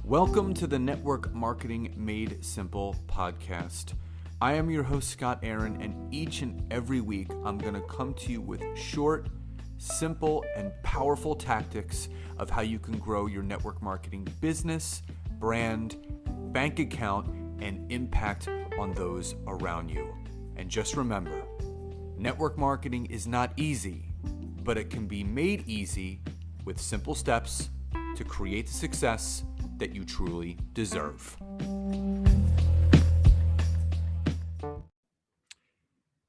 Welcome to the Network Marketing Made Simple podcast. I am your host, Scott Aaron, and each and every week I'm going to come to you with short, simple, and powerful tactics of how you can grow your network marketing business, brand, bank account, and impact on those around you. And just remember, network marketing is not easy, but it can be made easy with simple steps to create the success that you truly deserve.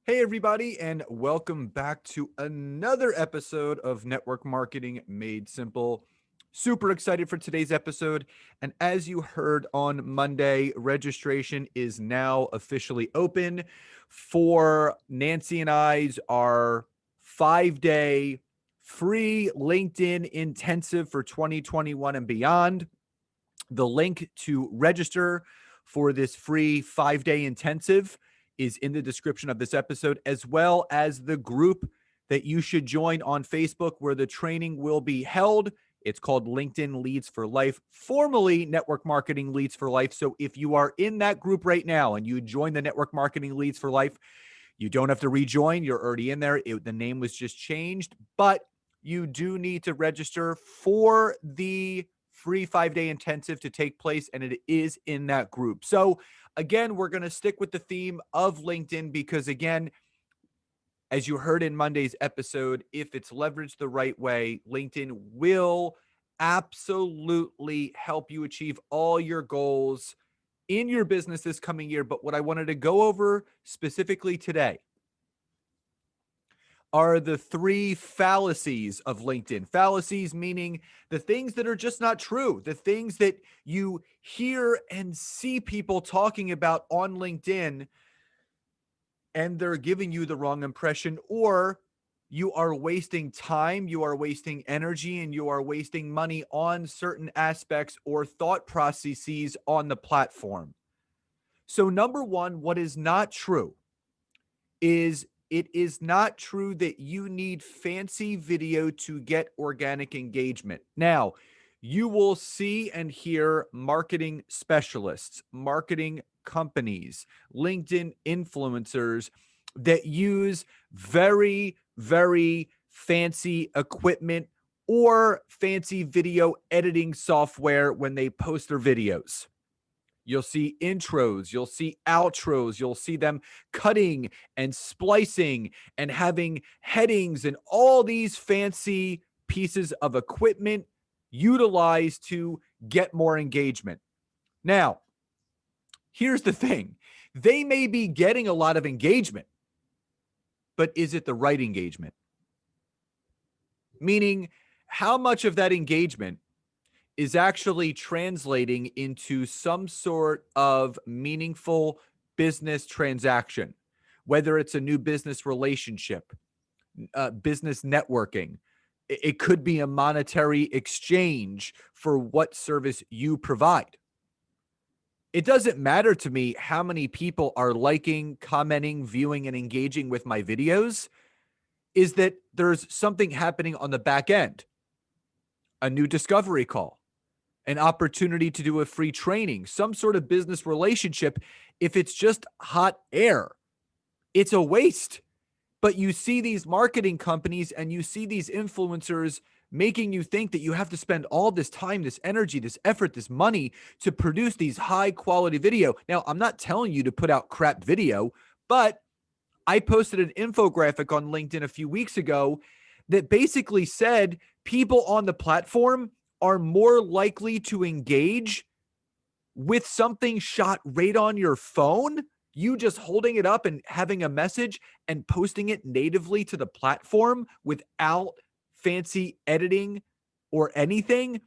Hey everybody, and welcome back to another episode of Network Marketing Made Simple. Super excited for today's episode. And as you heard on Monday, registration is now officially open for Nancy and our 5-day free LinkedIn intensive for 2021 and beyond. The link to register for this free 5-day intensive is in the description of this episode, as well as the group that you should join on Facebook where the training will be held. It's called LinkedIn Leads for Life, formerly Network Marketing Leads for Life. So if you are in that group right now and you join the Network Marketing Leads for Life, you don't have to rejoin. You're already in there. The name was just changed, but you do need to register for the free 5-day intensive to take place, and it is in that group. So again, we're going to stick with the theme of LinkedIn because, again, as you heard in Monday's episode, if it's leveraged the right way, LinkedIn will absolutely help you achieve all your goals in your business this coming year. But what I wanted to go over specifically today are the 3 fallacies of LinkedIn. Fallacies meaning the things that are just not true, the things that you hear and see people talking about on LinkedIn, and they're giving you the wrong impression, or you are wasting time, you are wasting energy, and you are wasting money on certain aspects or thought processes on the platform. So number one, what is not true is it is not true that you need fancy video to get organic engagement. Now, you will see and hear marketing specialists, marketing companies, LinkedIn influencers that use very, very fancy equipment or fancy video editing software when they post their videos. You'll see intros, you'll see outros, you'll see them cutting and splicing and having headings and all these fancy pieces of equipment utilized to get more engagement. Now, here's the thing. They may be getting a lot of engagement, but is it the right engagement? Meaning, how much of that engagement is actually translating into some sort of meaningful business transaction, whether it's a new business relationship, business networking. It could be a monetary exchange for what service you provide. It doesn't matter to me how many people are liking, commenting, viewing, and engaging with my videos, is that there's something happening on the back end. A new discovery call, an opportunity to do a free training, some sort of business relationship. If it's just hot air, it's a waste. But you see these marketing companies and you see these influencers making you think that you have to spend all this time, this energy, this effort, this money to produce these high quality video. Now, I'm not telling you to put out crap video, but I posted an infographic on LinkedIn a few weeks ago that basically said people on the platform are more likely to engage with something shot right on your phone, you just holding it up and having a message and posting it natively to the platform without fancy editing or anything,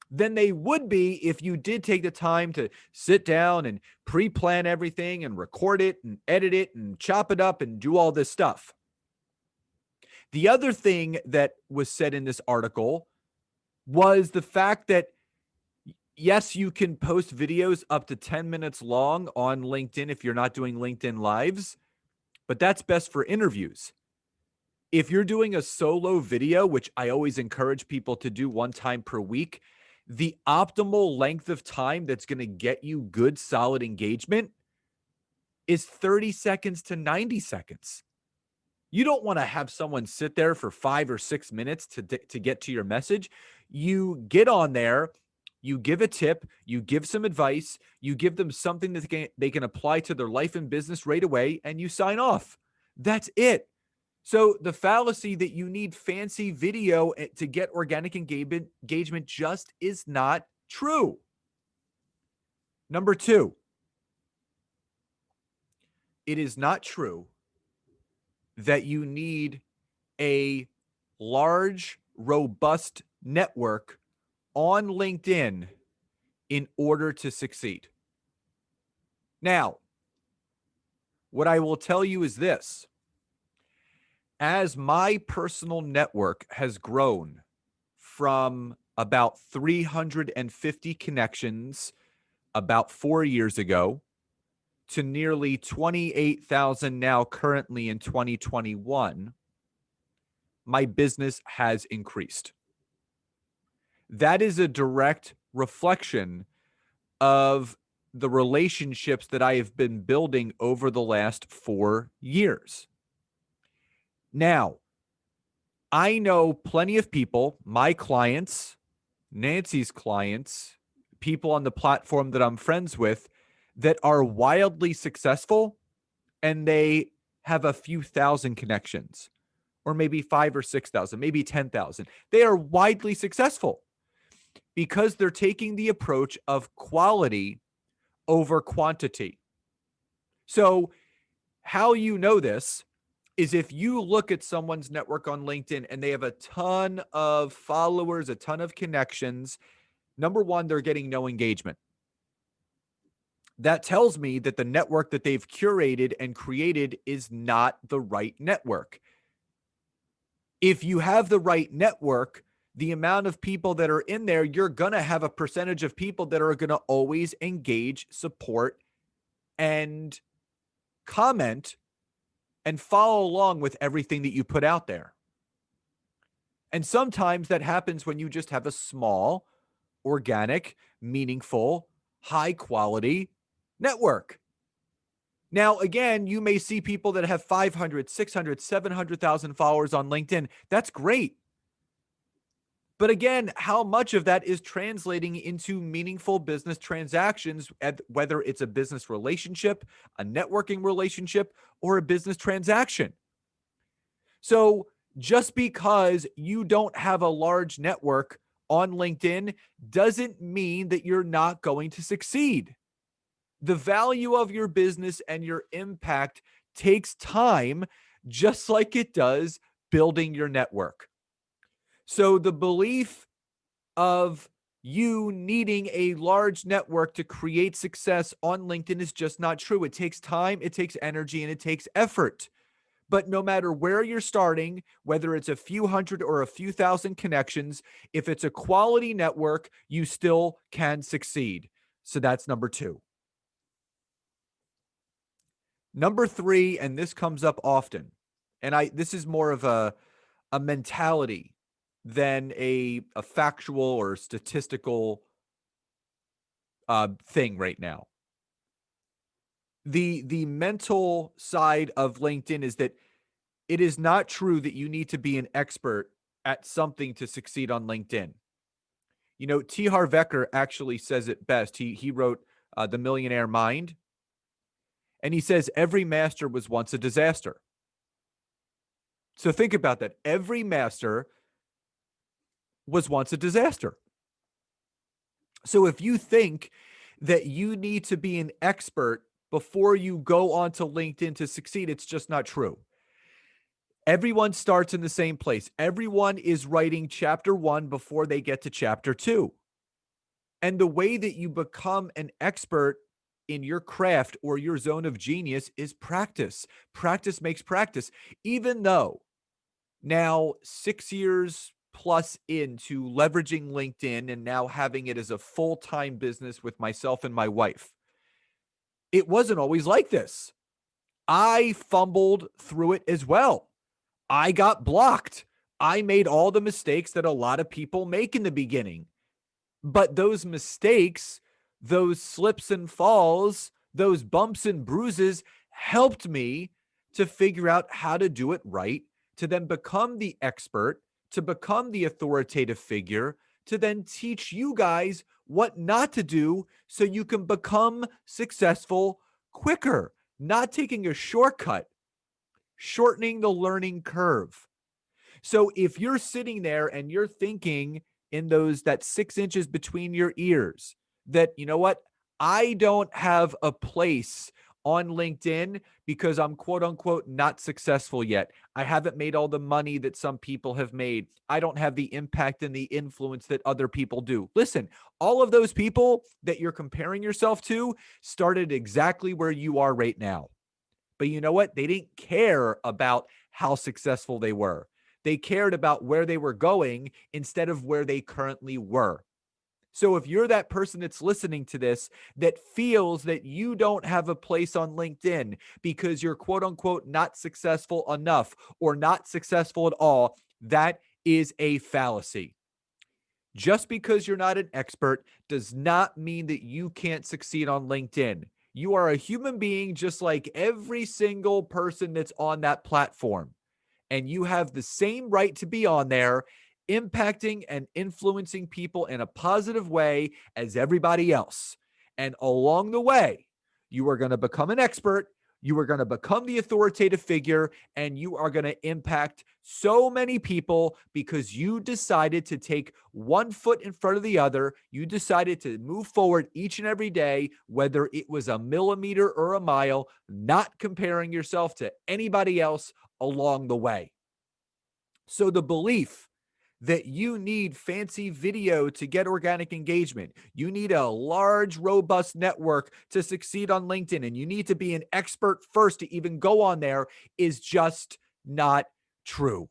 than they would be if you did take the time to sit down and pre-plan everything and record it and edit it and chop it up and do all this stuff. The other thing that was said in this article was the fact that, yes, you can post videos up to 10 minutes long on LinkedIn if you're not doing LinkedIn Lives, but that's best for interviews. If you're doing a solo video, which I always encourage people to do one time per week, The optimal length of time that's going to get you good, solid engagement is 30 seconds to 90 seconds. You don't want to have someone sit there for 5 or 6 minutes to get to your message. You get on there, you give a tip, you give some advice, you give them something that they can apply to their life and business right away, and you sign off. That's it. So the fallacy that you need fancy video to get organic engagement just is not true. Number two, it is not true that you need a large, robust network on LinkedIn in order to succeed. Now, what I will tell you is this. As my personal network has grown from about 350 connections about 4 years ago to nearly 28,000 now currently in 2021, my business has increased. That is a direct reflection of the relationships that I have been building over the last 4 years. Now, I know plenty of people, my clients, Nancy's clients, people on the platform that I'm friends with, that are wildly successful and they have a few thousand connections, or maybe 5 or 6,000, maybe 10,000. They are widely successful because they're taking the approach of quality over quantity. So, how you know this is if you look at someone's network on LinkedIn and they have a ton of followers, a ton of connections. Number one, they're getting no engagement. That tells me that the network that they've curated and created is not the right network. If you have the right network, the amount of people that are in there, you're going to have a percentage of people that are going to always engage, support, and comment and follow along with everything that you put out there. And sometimes that happens when you just have a small, organic, meaningful, high quality network. Now, again, you may see people that have 500, 600, 700,000 followers on LinkedIn. That's great. But again, how much of that is translating into meaningful business transactions, whether it's a business relationship, a networking relationship, or a business transaction? So just because you don't have a large network on LinkedIn doesn't mean that you're not going to succeed. The value of your business and your impact takes time, just like it does building your network. So the belief of you needing a large network to create success on LinkedIn is just not true. It takes time, it takes energy, and it takes effort. But no matter where you're starting, whether it's a few hundred or a few thousand connections, if it's a quality network, you still can succeed. So that's number two. Number three, and this comes up often, and this is more of a mentality than a factual or statistical thing right now. The mental side of LinkedIn is that it is not true that you need to be an expert at something to succeed on LinkedIn. You know, T. Harv Eker actually says it best. He wrote The Millionaire Mind, and he says every master was once a disaster. So think about that. Every master was once a disaster. So if you think that you need to be an expert before you go onto LinkedIn to succeed, it's just not true. Everyone starts in the same place. Everyone is writing chapter 1 before they get to chapter 2. And the way that you become an expert in your craft or your zone of genius is practice. Practice makes practice. Even though now 6 years plus into leveraging LinkedIn and now having it as a full-time business with myself and my wife, it wasn't always like this. I fumbled through it as well. I got blocked. I made all the mistakes that a lot of people make in the beginning. But those mistakes, those slips and falls, those bumps and bruises helped me to figure out how to do it right, to then become the expert, to become the authoritative figure, to then teach you guys what not to do so you can become successful quicker, not taking a shortcut, shortening the learning curve. So if you're sitting there and you're thinking in that 6 inches between your ears that, you know what, I don't have a place on LinkedIn because I'm quote unquote not successful yet. I haven't made all the money that some people have made. I don't have the impact and the influence that other people do. Listen, all of those people that you're comparing yourself to started exactly where you are right now. But you know what? They didn't care about how successful they were. They cared about where they were going instead of where they currently were. So if you're that person that's listening to this that feels that you don't have a place on LinkedIn because you're quote unquote not successful enough or not successful at all, that is a fallacy. Just because you're not an expert does not mean that you can't succeed on LinkedIn. You are a human being just like every single person that's on that platform. And you have the same right to be on there, impacting and influencing people in a positive way as everybody else. And along the way, you are going to become an expert. You are going to become the authoritative figure, and you are going to impact so many people because you decided to take one foot in front of the other. You decided to move forward each and every day, whether it was a millimeter or a mile, not comparing yourself to anybody else along the way. So the belief that you need fancy video to get organic engagement, you need a large, robust network to succeed on LinkedIn, and you need to be an expert first to even go on there is just not true.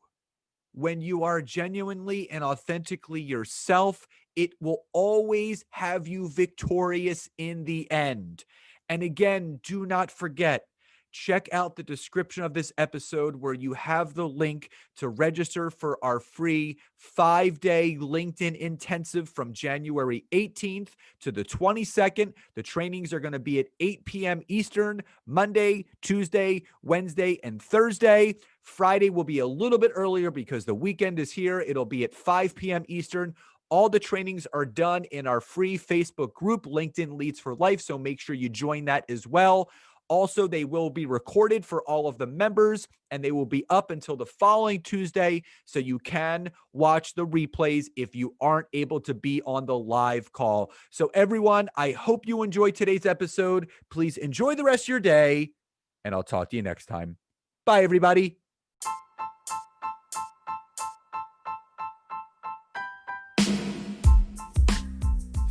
When you are genuinely and authentically yourself, it will always have you victorious in the end. And again, do not forget, check out the description of this episode where you have the link to register for our free 5-day LinkedIn intensive from January 18th to the 22nd. The trainings are going to be at 8 p.m. Eastern, Monday, Tuesday, Wednesday, and Thursday. Friday will be a little bit earlier because the weekend is here. It'll be at 5 p.m. Eastern. All the trainings are done in our free Facebook group, LinkedIn Leads for Life. So make sure you join that as well. Also, they will be recorded for all of the members, and they will be up until the following Tuesday, so you can watch the replays if you aren't able to be on the live call. So everyone, I hope you enjoyed today's episode. Please enjoy the rest of your day, and I'll talk to you next time. Bye, everybody.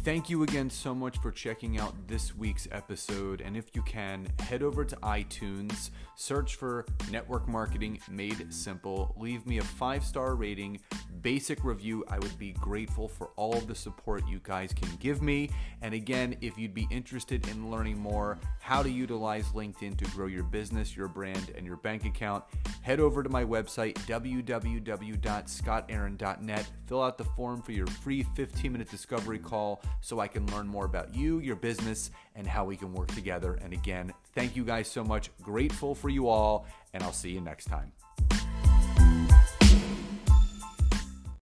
Thank you again so much for checking out this week's episode. And if you can, head over to iTunes, search for Network Marketing Made Simple, leave me a 5-star rating, basic review. I would be grateful for all of the support you guys can give me. And again, if you'd be interested in learning more how to utilize LinkedIn to grow your business, your brand, and your bank account, head over to my website, www.scottaaron.net. Fill out the form for your free 15-minute discovery call so I can learn more about you, your business, and how we can work together. And again, thank you guys so much. Grateful for you all, and I'll see you next time.